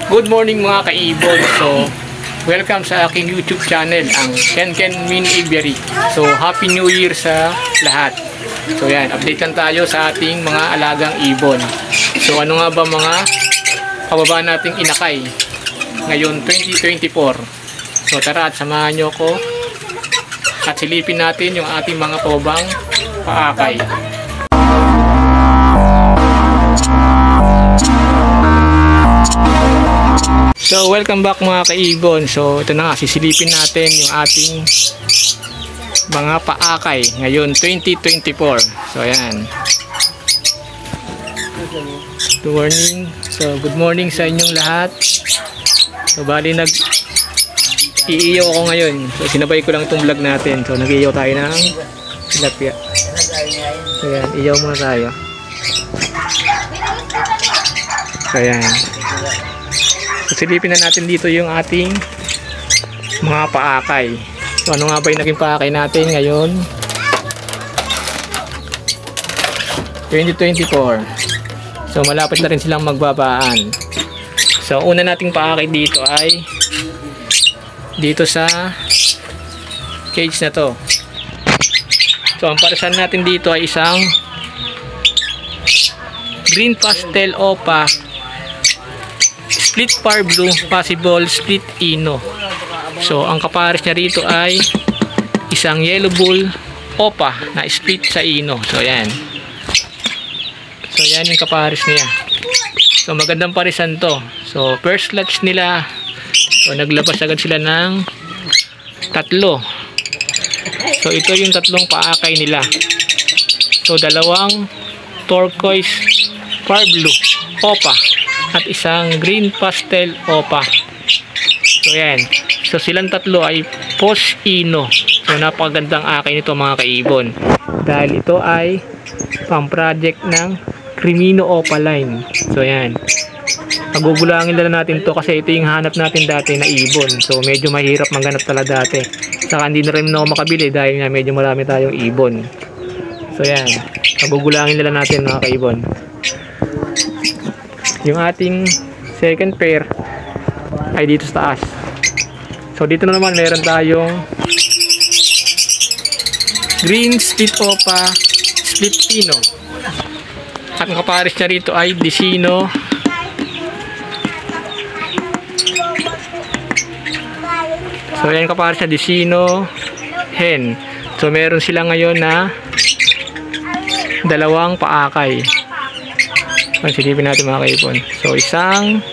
Good morning mga kaibon. So, welcome sa aking YouTube channel, ang Ken Mini Aviary. So, Happy New Year sa lahat. So, yan, update lang tayo sa ating mga alagang ibon. So, ano nga ba mga kababa nating inakay ngayon 2024? So, tara at samahan nyo ko at silipin natin yung ating mga kababang paakay. So, welcome back mga kaibon. So, ito na nga, sisilipin natin yung ating mga paakay ngayon 2024. So, ayan. Good morning. So, good morning sa inyong lahat. So, bali iiyaw ako ngayon. So, sinabay ko lang itong vlog natin. So, nag-iiyaw tayo ng tilapia. So, ayan, iiyaw muna tayo. So, ayan. So, silipin na natin dito yung ating mga paakay. So, ano nga ba yung naging paakay natin ngayon 2024? So, malapit na rin silang magbabaan. So, una nating paakay dito ay dito sa cage na to. So, ang parasan natin dito ay isang green pastel opa split par blue possible split ino. So ang kapares niya rito ay isang yellow bull opa na split sa ino. So yan. So yan yung kapares niya. So magandang parisan to. So first latch nila. So naglabas agad sila ng tatlo. So ito yung tatlong paakay nila. So dalawang turquoise par blue opa at isang green pastel opa. So yan. So silang tatlo ay post ino. So napakagandang akay nito mga kaibon. Dahil ito ay pang project ng Crimino Opaline. So yan. Pagugulangin na natin to kasi ito yung hanap natin dati na ibon. So medyo mahirap maghanap talaga dati. Saka hindi na rin ako makabili dahil nga medyo marami tayong ibon. So yan. Pagugulangin na natin mga kaibon. Yung ating second pair ay dito sa taas. So dito na naman meron tayong green split opa split ino. At ang kapares niya rito ay Disino So yan kapares niya Disino hen. So meron sila ngayon na dalawang paakay. Ang silipin natin mga kaipon. So isang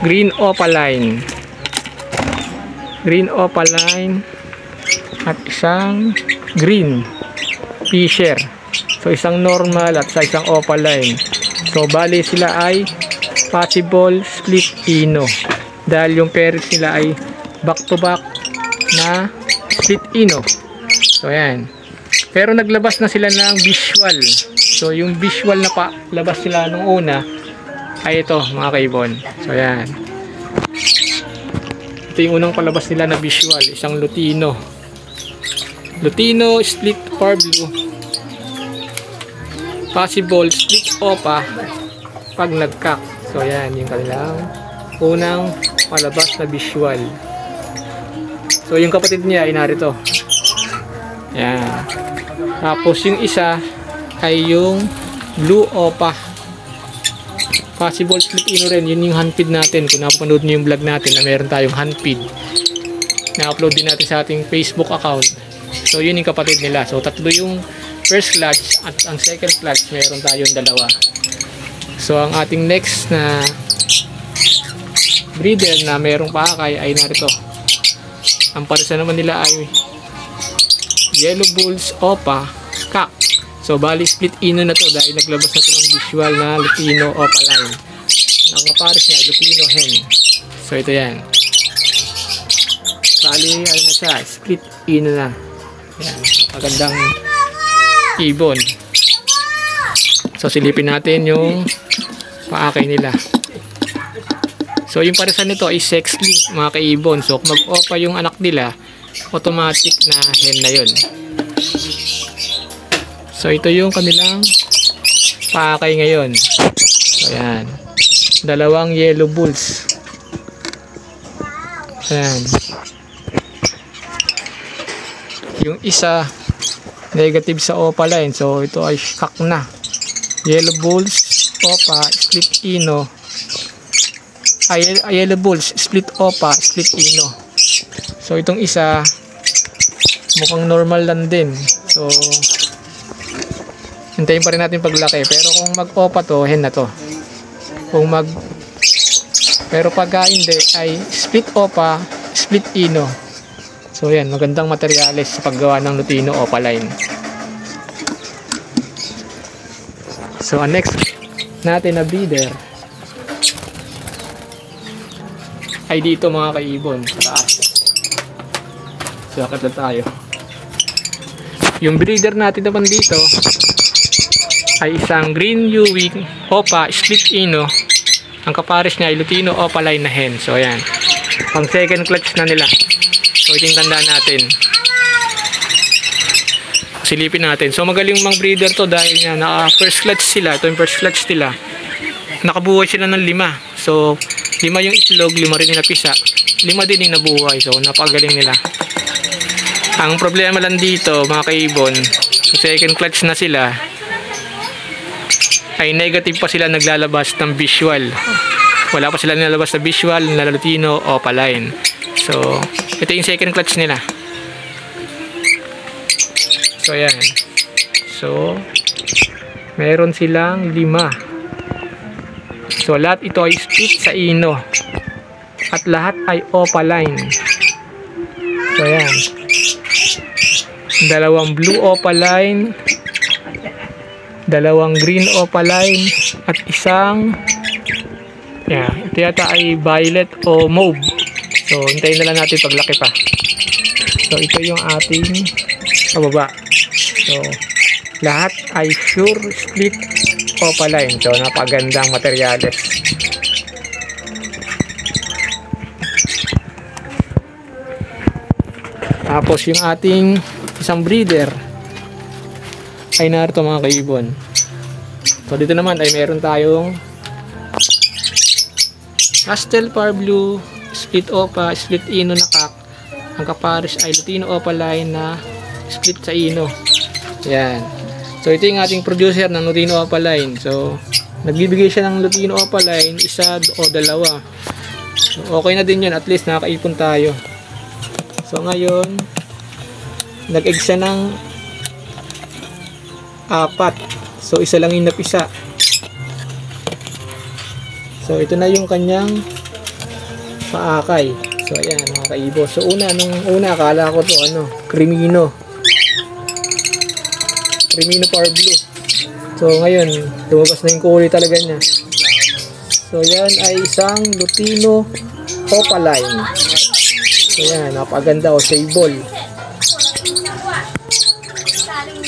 green opaline at isang green fisher. So isang normal at sa isang opaline. So bali sila ay possible split ino dahil yung parents nila ay back to back na split ino. So ayan. Pero naglabas na sila ng visual. So yung visual na labas sila nung una ay ito mga kaibon. So ayan. Ito yung unang palabas nila na visual. Isang Lutino split par blue possible split opa pag nagkak. So ayan yung kanilang unang palabas na visual. So yung kapatid niya ay narito. Ayan. Tapos yung isa ay yung blue opa possible split ino rin. Yun yung handfeed natin. Kung napapanood nyo yung vlog natin na meron tayong handfeed, na-upload din natin sa ating Facebook account. So yun yung kapatid nila. So tatlo yung first clutch at ang second clutch meron tayong dalawa. So ang ating next na breeder na merong paakay ay narito. Ang parisa naman nila ay yellow bulls opa kak. So bali split ino na to dahil naglabas na ito ng visual na Lutino opaline. Ang kapares niya Lutino hen. So ito yan. Bali ano na siya, split ino na. Yan, magandang ibon. So silipin natin yung paakay nila. So yung parisan nito ay sex link mga kaibon. So kung mag-opa yung anak nila, automatic na hen na yun. So ito yung kanilang paakay ngayon. So ayan. Dalawang yellow bulls. Ayan. Yung isa, negative sa opaline. So, ito ay shock na. Yellow bulbs, opa, split ino. Yellow bulbs, split opa, split ino. So, itong isa, mukhang normal lang din. So, hintayin pa rin natin paglaki. Pero kung mag-opa to, hen na to. Pero pagka hindi, ay split opa, split ino. So, yan. Magandang materyales sa paggawa ng Lutino opaline. So, ang next natin na breeder ay dito mga kaibon, sa taas. So, akit na tayo. Yung breeder natin naman dito ay isang Green Ewing Opa Split Ino. Ang kapares niya ay Lutino opaline na hen. So, ayan. Pang second clutch na nila. So, ito yung tandaan natin. Silipin natin. So, magaling mang breeder to dahil nga naka-first clutch sila. Ito yung first clutch nila. Nakabuhay sila ng 5. So, 5 yung itlog, 5 rin yung napisa. 5 din yung nabuhay. So, napagaling nila. Ang problema lang dito, mga kaibon, second clutch na sila, ay negative pa sila naglalabas ng visual. Wala pa sila nilalabas na visual na Lutino opaline. So, ito yung second clutch nila. So, ayan. So, meron silang 5. So, lahat ito ay split sa ino. At lahat ay opaline. So, ayan. 2 blue opaline, 2 green opaline, at isang, ito yata ay violet o mauve. So, hintayin na lang natin paglaki pa. So, ito yung ating pababa. So, lahat ay sure split opaline. So, napagandang materyales. Tapos, yung ating isang breeder ay narito mga kaibon. So, dito naman ay meron tayong pastel par blue, split opa, split ino na kak. Ang kapares ay Lutino opaline na split sa ino. Yan. So, ito yung ating producer ng Lutino opaline. So, nagbibigay siya ng Lutino opaline, 1 o 2. So, okay na din yun. At least nakakaipon tayo. So, ngayon, nag-egg siya ng 4. So, isa lang yung napisa. So, ito na yung kanyang paakay. So, ayan, mga kaibo. So, nung una, akala ko to, Crimino Power Blue. So, ngayon, lumabas na yung kulay talaga niya. So, yan ay isang Lutino opaline. So, yan, napaganda o sable.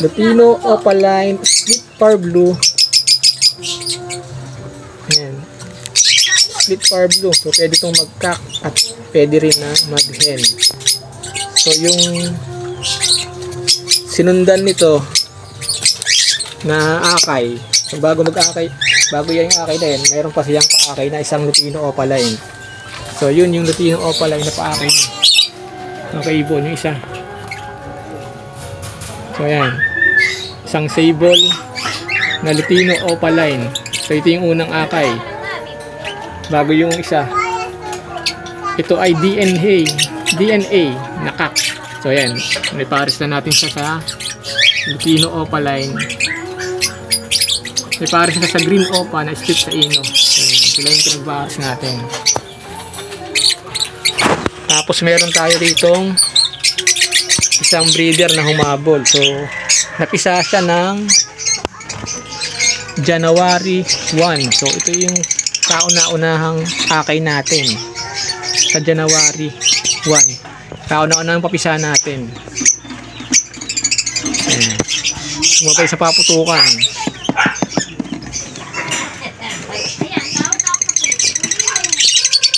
Lutino opaline split par blue. Ayan. Split par blue. So, pwede itong mag-cock at pwede rin na mag-hen. So, yung sinundan nito na akay. So, bago mag-akay, bago yan yung akay na yan, mayroon pa siyang paakay na isang Lutino opaline. So, yun yung Lutino opaline na paakay niya. Okay, ibon yung isa. So, ayan. Isang sable na Lutino opaline. So, ito yung unang akay. Bago yung isa. Ito ay DNA na kak. So, ayan. May pares na natin siya sa Lutino opaline. May pares na sa green opa na split sa ino. So, sila yung pinagpares natin. Tapos, meron tayo ditong isang breeder na humabol. So, napisa siya ng January 1. So, ito yung kauna-unahang akay natin sa January 1. Kauna-unahang papisa natin. Sumabay sa paputukan.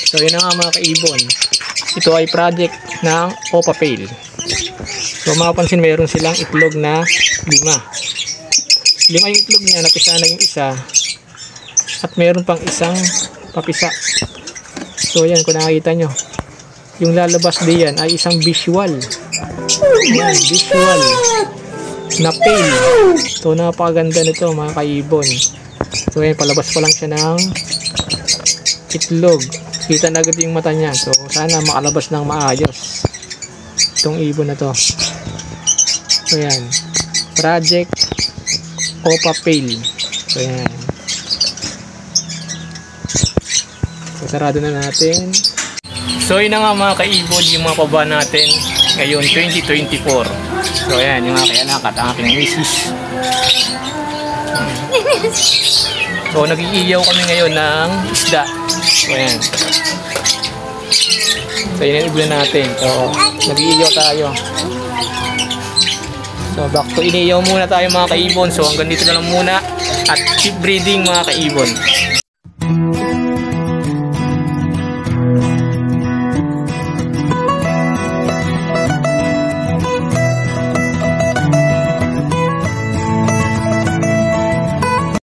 So, yun na nga mga kaibon. Ito ay project ng Opa Pail. So, mapapansin mayroon silang itlog na 5. 5 yung itlog niya, napisa na yung isa. At mayroon pang isang papisa. So, yan, kung nakikita nyo. yung lalabas diyan ay isang visual. Yan, visual na pale. So, napakaganda nito mga kaibon. So, ayan, palabas pa lang siya ng itlog. Kita na agad yung mata niya. So, sana makalabas ng maayos itong ibon na to. So, ayan. Project Opa Pale. So, ayan. So, sarado na natin. So, yun na nga mga kaibon, yung mga paba natin ngayon 2024. So, ayan, yung aking anak at ang aking misis. So, nag-iiyaw kami ngayon ng isda. So, ayan. So, yun ang ibon natin. So, nag-iiyaw tayo. So, back to iniyaw muna tayo mga kaibon. So, hanggang dito na lang muna. At keep breeding mga kaibon.